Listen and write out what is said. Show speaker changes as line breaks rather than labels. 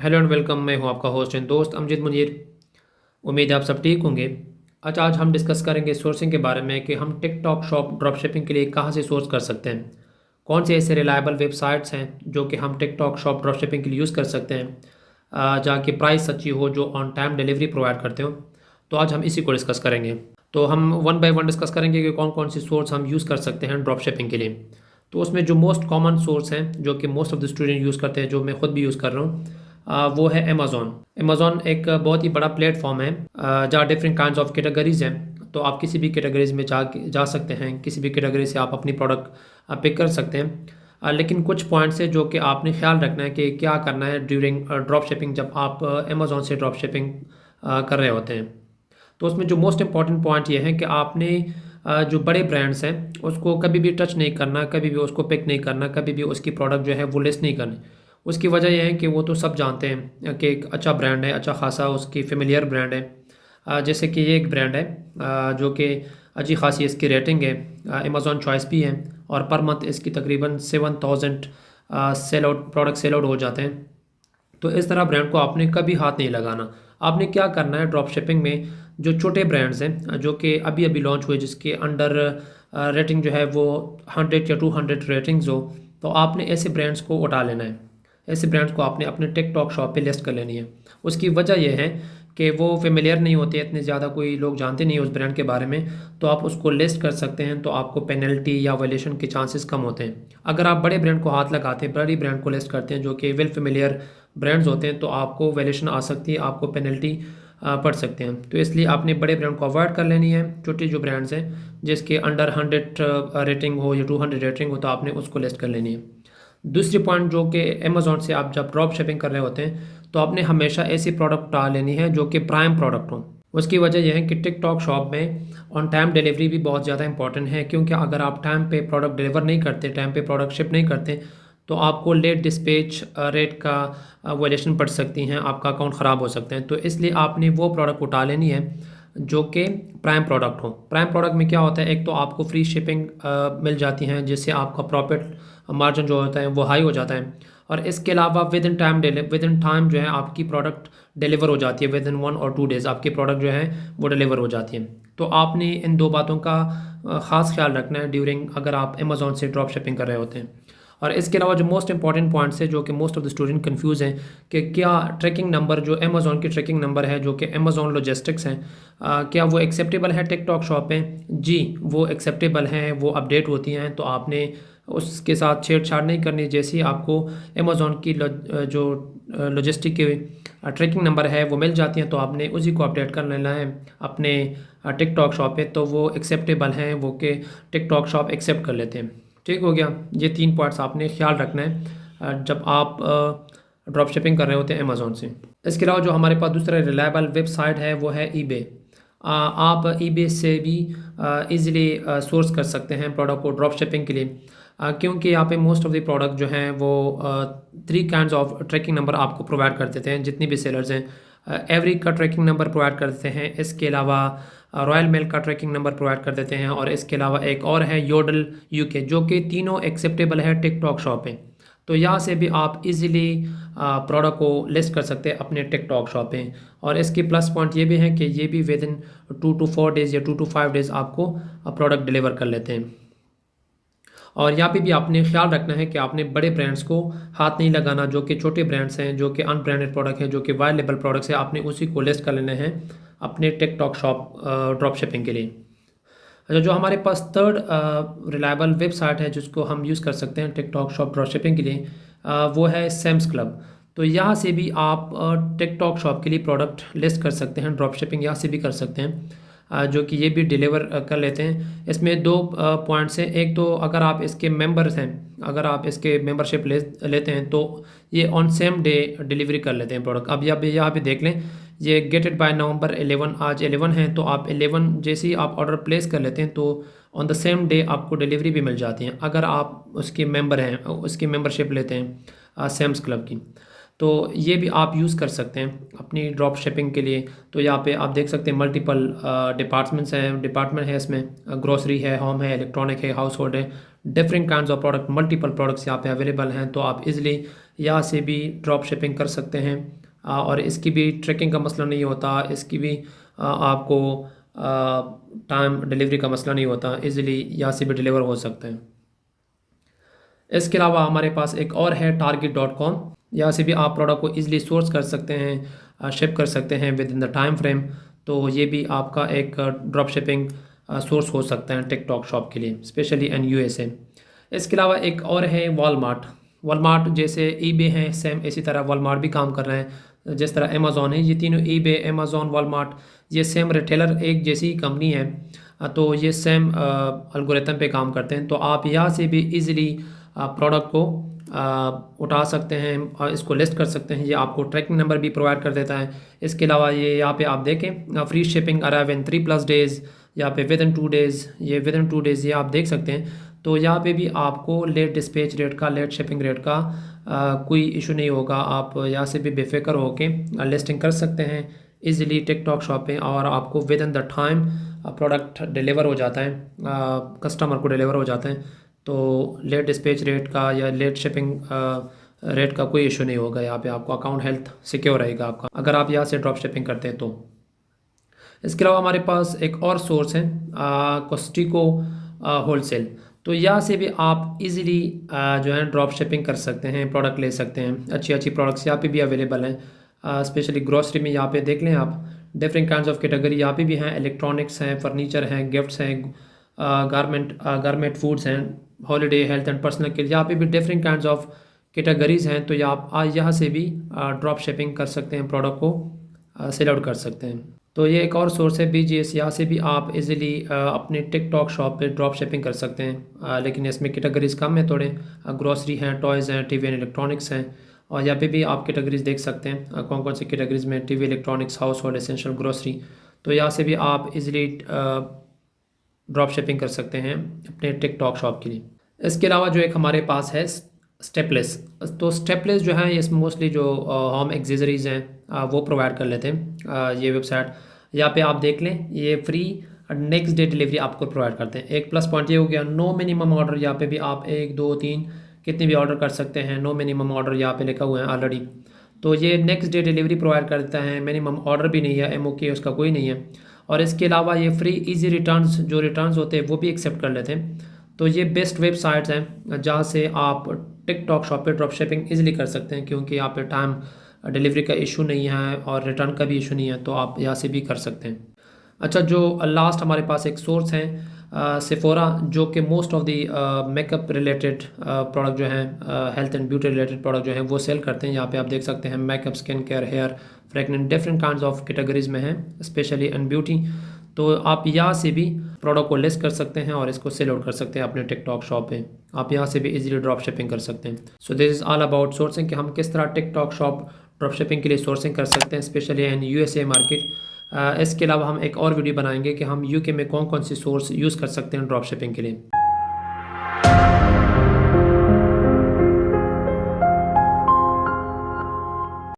Hello and welcome. मैं हूं आपका होस्ट एंड दोस्त अमजद मुनीर। उम्मीद है आप सब ठीक होंगे। आज हम डिस्कस करेंगे सोर्सिंग के बारे में कि हम टिकटॉक शॉप ड्रॉप शिपिंग के लिए कहां से सोर्स कर सकते हैं। कौन से ऐसे रिलायबल वेबसाइट्स हैं जो कि हम टिकटॉक शॉप ड्रॉप शिपिंग के लिए यूज़ कर सकते हैं, जहाँ की प्राइस अच्छी हो, जो ऑन टाइम डिलीवरी प्रोवाइड करते हो। तो आज हम इसी को डिस्कस करेंगे। तो हम वन बाय वन डिस्कस करेंगे कि कौन कौन सी सोर्स हम यूज़ कर सकते हैं ड्रॉप शिपिंग के लिए। तो उसमें जो मोस्ट कॉमन सोर्स हैं जो कि most of the student use करते हैं, जो मैं खुद भी यूज़ कर रहा हूँ, वो है अमेज़ॉन। अमेज़ॉन एक बहुत ही बड़ा प्लेटफॉर्म है, जहाँ डिफरेंट काइंड्स ऑफ कैटेगरीज हैं। तो आप किसी भी कैटेगरीज में जा सकते हैं, किसी भी कैटेगरी से आप अपनी प्रोडक्ट पिक कर सकते हैं। लेकिन कुछ पॉइंट्स हैं जो कि आपने ख्याल रखना है कि क्या करना है ड्यूरिंग ड्रॉप शिपिंग, जब आप अमेज़ॉन से ड्रॉप शिपिंग कर रहे होते हैं। तो उसमें जो मोस्ट इंपॉर्टेंट पॉइंट ये है कि आपने जो बड़े ब्रांड्स हैं उसको कभी भी टच नहीं करना, कभी भी उसको पिक नहीं करना, कभी भी उसकी प्रोडक्ट जो है वो लिस्ट नहीं करनी। उसकी वजह यह है कि वो तो सब जानते हैं कि एक अच्छा ब्रांड है, अच्छा खासा उसकी फेमिलियर ब्रांड है। जैसे कि ये एक ब्रांड है जो कि अच्छी खासी इसकी रेटिंग है, अमेज़ॉन चॉइस भी है, और पर मंथ इसकी तकरीबन 7000 sell out product sell out हो जाते हैं। तो इस तरह ब्रांड को आपने कभी हाथ नहीं लगाना। आपने क्या करना है ड्रॉप शिपिंग में, जो छोटे ब्रांड्स हैं जो कि अभी अभी लॉन्च हुए, जिसके अंडर रेटिंग जो है वो 100 या 200 रेटिंग्स हो, तो आपने ऐसे ब्रांड्स को उठा लेना है। ऐसे ब्रांड्स को आपने अपने टिकटॉक शॉप पे लिस्ट कर लेनी है। उसकी वजह यह है कि वो फेमिलियर नहीं होते इतने ज़्यादा, कोई लोग जानते नहीं उस ब्रांड के बारे में। तो आप उसको लिस्ट कर सकते हैं, तो आपको पेनल्टी या वायलेशन के चांसेस कम होते हैं। अगर आप बड़े ब्रांड को हाथ लगाते हैं, बड़ी ब्रांड को लिस्ट करते हैं जो कि वेल फेमिलियर ब्रांड्स होते हैं, तो आपको वायलेशन आ सकती है, आपको पेनल्टी पड़ सकते हैं। तो इसलिए आपने बड़े ब्रांड को अवॉइड कर लेनी है। छोटे जो ब्रांड्स हैं जिसके अंडर 100 रेटिंग हो या 200 रेटिंग हो, तो आपने उसको लिस्ट कर लेनी है। दूसरी पॉइंट, जो कि अमेज़ॉन से आप जब ड्रॉप शिपिंग कर रहे होते हैं, तो आपने हमेशा ऐसी प्रोडक्ट उठा लेनी है जो कि प्राइम प्रोडक्ट हो। उसकी वजह यह है कि टिकटॉक शॉप में ऑन टाइम डिलीवरी भी बहुत ज़्यादा इंपॉर्टेंट है, क्योंकि अगर आप टाइम पे प्रोडक्ट डिलीवर नहीं करते, टाइम पे प्रोडक्ट शिप नहीं करते, तो आपको लेट डिस्पैच रेट का वायलेशन पड़ सकती हैं, आपका अकाउंट ख़राब हो सकते हैं। तो इसलिए आपने वो प्रोडक्ट उठा लेनी है जो कि प्राइम प्रोडक्ट हो। प्राइम प्रोडक्ट में क्या होता है, एक तो आपको फ्री शिपिंग मिल जाती हैं, जिससे आपका प्रॉफिट मार्जिन जो होता है वो हाई हो जाता है। और इसके अलावा विद इन टाइम जो है आपकी प्रोडक्ट डिलीवर हो जाती है। विद इन 1 और 2 डेज़ आपकी प्रोडक्ट जो है वो डिलीवर हो जाती है। तो आपने इन दो बातों का ख़ास ख्याल रखना है ड्यूरिंग, अगर आप अमेज़ॉन से ड्रॉप शिपिंग कर रहे होते हैं। और इसके अलावा जो मोस्ट इंपॉर्टेंट पॉइंट्स है, जो कि most of the student confuse हैं कि क्या ट्रैकिंग नंबर, जो अमेज़ॉन की ट्रैकिंग नंबर है जो कि अमेज़ॉन लॉजिस्टिक्स हैं, क्या वो एक्सेप्टेबल है टिकटॉक शॉप पे? जी, वो एक्सेप्टेबल हैं, वो अपडेट होती हैं। तो आपने उसके साथ छेड़छाड़ नहीं करनी। जैसे ही आपको अमेज़ॉन की जो लॉजिस्टिक की ट्रैकिंग नंबर है वो मिल जाती हैं, तो आपने उसी को अपडेट कर लेना है अपने टिकटॉक शॉप पे। तो वो एक्सेप्टेबल हैं, वो कि टिकटॉक शॉप एक्सेप्ट कर लेते हैं। ठीक हो गया। ये 3 पॉइंट्स आपने ख्याल रखना है जब आप ड्रॉप शिपिंग कर रहे होते हैं अमेज़ॉन से। इसके अलावा जो हमारे पास दूसरा रिलायबल वेबसाइट है वो है ईबे। आप ईबे से भी इजीली सोर्स कर सकते हैं प्रोडक्ट को ड्रॉप शिपिंग के लिए, क्योंकि यहाँ पे मोस्ट ऑफ द प्रोडक्ट जो हैं वो 3 काइंड्स ऑफ ट्रैकिंग नंबर आपको प्रोवाइड कर देते हैं। जितनी भी सेलर्स हैं एवरी का ट्रैकिंग नंबर प्रोवाइड कर देते हैं। इसके अलावा रॉयल मेल का ट्रैकिंग नंबर प्रोवाइड कर देते हैं, और इसके अलावा एक और है योडल यूके, जो कि तीनों एक्सेप्टेबल है टिकटॉक शॉप पे। तो यहाँ से भी आप इजीली प्रोडक्ट को लिस्ट कर सकते हैं अपने टिकटॉक शॉप पे। और इसकी प्लस पॉइंट ये भी है कि ये भी विद इन 2 to 4 डेज़ या 2 to 5 डेज़ आपको प्रोडक्ट डिलीवर कर लेते हैं। और यहाँ पे भी आपने ख्याल रखना है कि आपने बड़े ब्रांड्स को हाथ नहीं लगाना। जो कि छोटे ब्रांड्स हैं, जो कि अनब्रांडेड प्रोडक्ट हैं, जो कि वाइड लेवल प्रोडक्ट्स हैं, आपने उसी को लिस्ट कर लेने हैं अपने टिकटॉक शॉप ड्रॉप शिपिंग के लिए। अच्छा, जो हमारे पास थर्ड रिलायबल वेबसाइट है जिसको हम यूज़ कर सकते हैं टिकटॉक शॉप ड्रॉप शिपिंग के लिए, वो है सैम्स क्लब। तो यहाँ से भी आप टिकटॉक शॉप के लिए प्रोडक्ट लिस्ट कर सकते हैं, ड्रॉप शिपिंग यहाँ से भी कर सकते हैं, जो कि ये भी डिलीवर कर लेते हैं। इसमें 2 पॉइंट्स हैं। एक तो अगर आप इसके मेंबर्स हैं, अगर आप इसके मेंबरशिप लेते हैं, तो ये ऑन सेम डे डिलीवरी कर लेते हैं प्रोडक्ट। अब यहाँ पे देख लें, ये गेट इट बाय नवंबर 11, आज 11 है, तो आप 11 जैसे ही आप ऑर्डर प्लेस कर लेते हैं, तो ऑन द सेम डे आपको डिलीवरी भी मिल जाती है, अगर आप उसके मेंबर हैं, उसकी मेंबरशिप लेते हैं सैम्स क्लब की। तो ये भी आप यूज़ कर सकते हैं अपनी ड्रॉप शिपिंग के लिए। तो यहाँ पे आप देख सकते हैं मल्टीपल डिपार्टमेंट है इसमें, ग्रोसरी है, होम है, इलेक्ट्रॉनिक है, हाउस होल्ड है, different kinds of product, multiple products यहाँ पे अवेलेबल हैं। तो आप इजीली यहाँ से भी ड्रॉप शिपिंग कर सकते हैं। और इसकी भी ट्रैकिंग का मसला नहीं होता, इसकी भी आपको टाइम डिलीवरी का मसला नहीं होता, इजीली यहाँ से भी डिलीवर हो सकते हैं। इसके अलावा हमारे पास एक और है target.com। यहाँ से भी आप प्रोडक्ट को ईजिली सोर्स कर सकते हैं, शिप कर सकते हैं with in the time frame. तो ये भी आपका एक ड्रॉप शिपिंग सोर्स हो सकता है टिकटॉक शॉप के लिए, स्पेशली इन यूएसए। इसके अलावा एक और है वॉलमार्ट। वॉलमार्ट जैसे ईबे हैं, सेम इसी तरह वॉलमार्ट भी काम कर रहे हैं, जिस तरह अमेज़ॉन है। ये तीनों ईबे, अमेज़ॉन, वॉलमार्ट, ये सेम रिटेलर एक जैसी कंपनी है। तो ये सेम एल्गोरिथम पे काम करते हैं। तो आप यहाँ से भी इजीली प्रोडक्ट को उठा सकते हैं और इसको लिस्ट कर सकते हैं। ये आपको ट्रैकिंग नंबर भी प्रोवाइड कर देता है। इसके अलावा ये यहाँ पे आप देखें, free shipping arrive in 3+ days, यहाँ पे विद इन 2 डेज़, ये विद इन 2 डेज़ ये आप देख सकते हैं। तो यहाँ पे भी आपको लेट डिस्पैच रेट का, लेट शिपिंग रेट का कोई इशू नहीं होगा। आप यहाँ से भी बेफिक्र होके लिस्टिंग कर सकते हैं इजीली टिकटॉक शॉप पे, और आपको with in the time product deliver हो जाता है, कस्टमर को डिलीवर हो जाता है। तो लेट डिस्पैच रेट का या लेट शिपिंग रेट का कोई इशू नहीं होगा। यहाँ पे आपको अकाउंट हेल्थ सिक्योर रहेगा आपका, अगर आप यहाँ से ड्रॉप शिपिंग करते हैं तो। इसके अलावा हमारे पास एक और सोर्स है कॉस्टिको होलसेल। तो यहाँ से भी आप इजीली जो है ड्रॉप शिपिंग कर सकते हैं, प्रोडक्ट ले सकते हैं। अच्छी अच्छी प्रोडक्ट्स यहाँ पे भी अवेलेबल हैं, स्पेशली ग्रोसरी में। यहाँ पे देख लें आप, डिफरेंट काइंड्स ऑफ कैटेगरी यहाँ पे भी हैं। इलेक्ट्रॉनिक्स हैं, फर्नीचर हैं, गिफ्ट्स हैं, गारमेंट फूड्स हैं, holiday, health and personal care. यहाँ पे भी डिफरेंट काइंड्स ऑफ कैटेगरीज हैं। तो आप यहाँ से भी ड्रॉप शिपिंग कर सकते हैं, प्रोडक्ट को सेल आउट कर सकते हैं। तो ये एक और सोर्स है BGS। यहाँ से भी आप इजीली अपने टिकटॉक शॉप पे ड्रॉप शिपिंग कर सकते हैं, लेकिन इसमें कैटेगरीज कम है थोड़े। ग्रोसरी हैं, टॉयज़ हैं, टीवी एंड इलेक्ट्रॉनिक्स हैं। और यहाँ पे भी आप कैटेगरीज देख सकते हैं कौन कौन सी कैटेगरीज में, TV, electronics, house hold, essential, grocery. तो यहाँ से भी आप इजीली ड्रॉप शिपिंग कर सकते हैं अपने टिकटॉक शॉप के लिए। इसके अलावा जो एक हमारे पास है स्टेपलेस। तो स्टेपलेस जो है, ये मोस्टली जो होम एक्सेसरीज़ हैं वो प्रोवाइड कर लेते हैं। ये वेबसाइट यहाँ पे आप देख लें, ये फ्री नेक्स्ट डे डिलीवरी आपको प्रोवाइड करते हैं। एक प्लस पॉइंट ये हो गया, नो मिनिमम ऑर्डर। यहाँ पे भी आप 1, 2, 3 कितने भी ऑर्डर कर सकते हैं, नो मिनिमम ऑर्डर यहाँ पे लिखा हुआ है ऑलरेडी। तो ये नेक्स्ट डे डिलीवरी प्रोवाइड करता है, मिनिमम ऑर्डर भी नहीं है, MOQ उसका कोई नहीं है। और इसके अलावा ये फ्री इजी रिटर्न्स, जो रिटर्न्स होते हैं वो भी एक्सेप्ट कर लेते हैं। तो ये बेस्ट वेबसाइट्स हैं जहाँ से आप टिकटॉक शॉप पे ड्रॉप शिपिंग इजीली कर सकते हैं, क्योंकि यहाँ पे टाइम डिलीवरी का इशू नहीं है और रिटर्न का भी इशू नहीं है। तो आप यहाँ से भी कर सकते हैं। अच्छा, जो लास्ट हमारे पास एक सोर्स है सेफोरा, जो कि most of the makeup related product जो हैं, health and beauty related product जो हैं वो सेल करते हैं। यहाँ पे आप देख सकते हैं makeup, skin care, hair, fragrance, different kinds of categories में हैं, स्पेशली इन ब्यूटी। तो आप यहाँ से भी प्रोडक्ट को लिस्ट कर सकते हैं और इसको सेल आउट कर सकते हैं अपने टिकटॉक शॉप पे। आप यहाँ से भी इजीली ड्रॉप शिपिंग कर सकते हैं। So this is all about sourcing, कि हम किस तरह टिकटॉक शॉप ड्रॉप शिपिंग के लिए सोर्सिंग कर सकते हैं, स्पेशली इन USA मार्केट। इसके अलावा हम एक और वीडियो बनाएंगे कि हम UK में कौन कौन सी सोर्स यूज़ कर सकते हैं ड्रॉप शिपिंग के लिए।